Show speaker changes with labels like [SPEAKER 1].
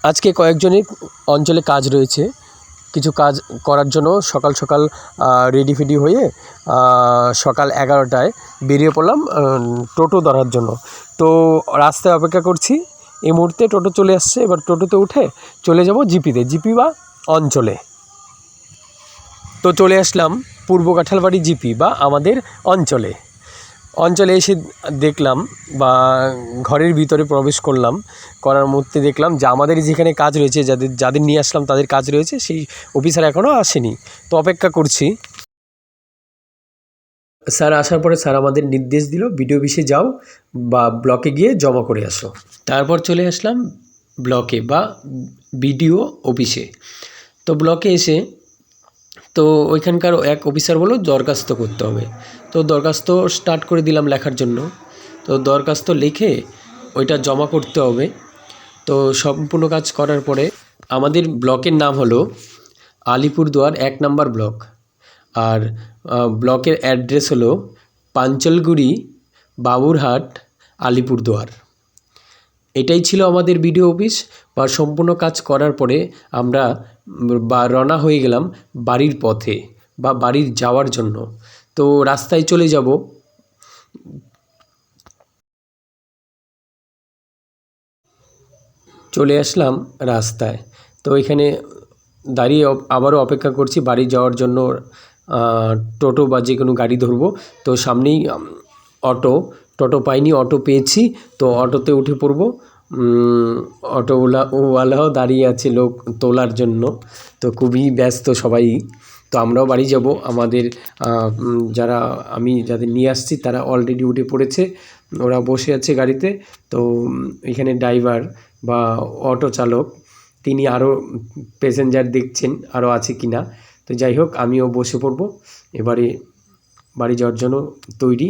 [SPEAKER 1] আজকে কয়েকজনের অঞ্চলে কাজ রয়েছে, কিছু কাজ করার জন্য সকাল সকাল রেডি ফেডি হয়ে সকাল 11টায় বেরিয়ে পড়লাম টোটো ধরার জন্য। তো রাস্তায় অপেক্ষা করছি, এই মুহূর্তে টোটো চলে আসছে। এবার টোটোতে উঠে চলে যাব জিপি বা অঞ্চলে। তো চলে আসলাম পূর্ব কাঁঠালবাড়ি জিপি বা আমাদের অঞ্চলে। অঞ্চলে এসে দেখলাম বা ঘরের ভিতরে প্রবেশ করলাম, করার মধ্যে দেখলাম যে আমাদের যেখানে কাজ রয়েছে, যাদের নিয়ে আসলাম তাদের কাজ রয়েছে, সেই অফিসার এখনও আসেনি। তো অপেক্ষা করছি। স্যার আসার পরে স্যার আমাদের নির্দেশ দিল, বিডিও অফিসে যাও বা ব্লকে গিয়ে জমা করে আসো। তারপর চলে আসলাম ব্লকে বা বিডিও অফিসে। তো ব্লকে এসে তো ওইখানকার এক অফিসার বলল দরখাস্ত করতে হবে। তো দরখাস্ত স্টার্ট করে দিলাম লেখার জন্য। তো দরখাস্ত লিখে ওইটা জমা করতে হবে। তো সম্পূর্ণ কাজ করার পরে আমাদের ব্লকের নাম হলো আলিপুরদুয়ার 1 নম্বর ব্লক, আর ব্লকের অ্যাড্রেস হলো পাঞ্চলগুড়ি, বাবুরহাট, আলিপুরদুয়ার। এটাই ছিল আমাদের বিডিও অফিস। বা সম্পূর্ণ কাজ করার পরে আমরা রওনা হয়ে গেলাম বাড়ির পথে বা বাড়ির যাওয়ার জন্য। তো রাস্তায় চলে যাব। চলে আসলাম রাস্তায়। তো এখানে দাঁড়িয়ে আবারও অপেক্ষা করছি বাড়ি যাওয়ার জন্য, টোটো বা যে কোনো গাড়ি ধরবো। তো সামনেই টোটো পাইনি, অটো পেয়েছি। তো অটোতে উঠে পড়বো। অটোওয়ালাও দাঁড়িয়ে আছে লোক তোলার জন্য। তো খুবই ব্যস্ত সবাই। তো আমরাও বাড়ি যাব। আমাদের যাদের নিয়ে আসছি তারা অলরেডি উঠে পড়েছে, ওরা বসে আছে গাড়িতে। তো এখানে ড্রাইভার বা অটো চালক তিনি আরও প্যাসেঞ্জার দেখছেন আরও আছে কি না। তো যাই হোক, আমিও বসে পড়ব, এবারে বাড়ি যাওয়ার জন্য তৈরি।